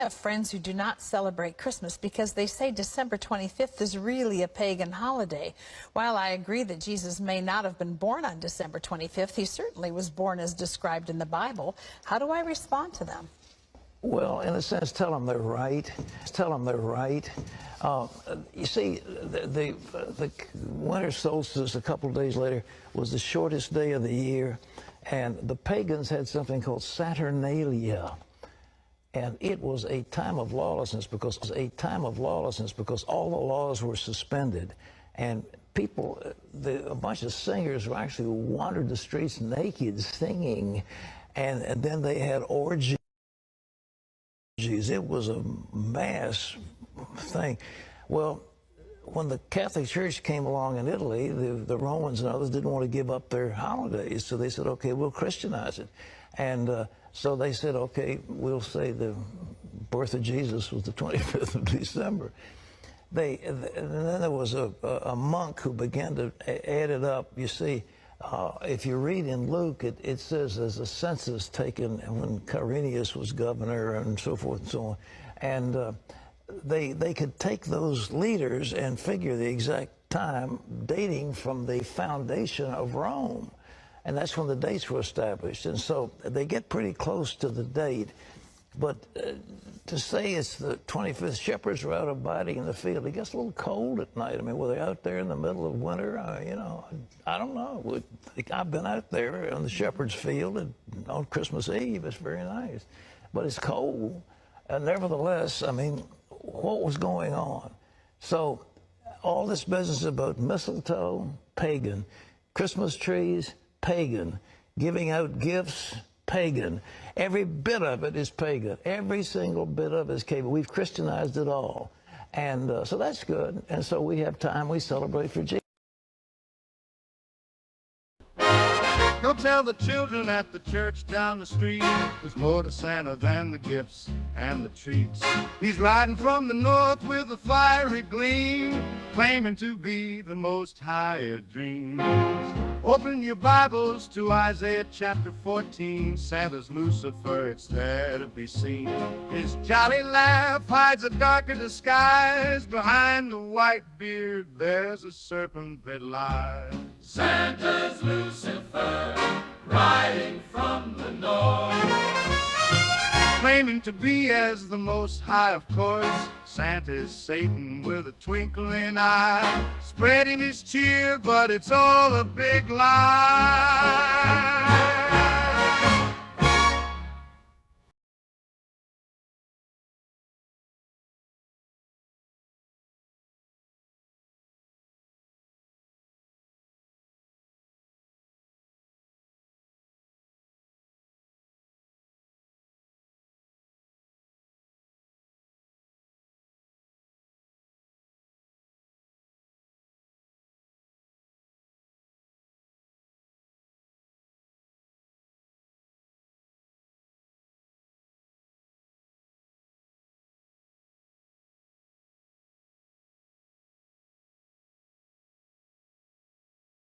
have friends who do not celebrate Christmas because they say December 25th is really a pagan holiday. While I agree that Jesus may not have been born on December 25th, he certainly was born as described in the Bible. How do I respond to them? Well, in a sense, tell them they're right. Tell them they're right. You see, the winter solstice a couple of days later was the shortest day of the year, and the pagans had something called Saturnalia. And it was a time of lawlessness because all the laws were suspended, and people, a bunch of singers actually wandered the streets naked, singing, and then they had orgies. It was a mass thing. Well, when the Catholic Church came along in Italy, the Romans and others didn't want to give up their holidays, so they said, okay, we'll Christianize it. And so they said, okay, we'll say the birth of Jesus was the 25th of December. And then there was a monk who began to add it up. You see, if you read in Luke, it says there's a census taken when Quirinius was governor and so forth and so on. And they could take those leaders and figure the exact time dating from the foundation of Rome. And that's when the dates were established. And so they get pretty close to the date. But to say it's the 25th, shepherds were out abiding in the field. It gets a little cold at night. I mean, were they out there in the middle of winter? You know, I don't know. I've been out there on the shepherd's field on Christmas Eve. It's very nice. But it's cold. And nevertheless, I mean, what was going on? So all this business about mistletoe, pagan. Christmas trees, pagan. Giving out gifts, pagan. Every bit of it is pagan. Every single bit of it is pagan. We've Christianized it all. And so that's good. And so we have time. We celebrate for Jesus. Go tell the children at the church down the street there's more to Santa than the gifts and the treats. He's riding from the north with a fiery gleam, claiming to be the Most High of dreams. Open your Bibles to Isaiah chapter 14. Santa's Lucifer, it's there to be seen. His jolly laugh hides a darker disguise. Behind the white beard, there's a serpent that lies. Santa's Lucifer, riding from the north. Claiming to be as the Most High, of course. Santa's Satan with a twinkling eye, spreading his cheer, but it's all a big lie.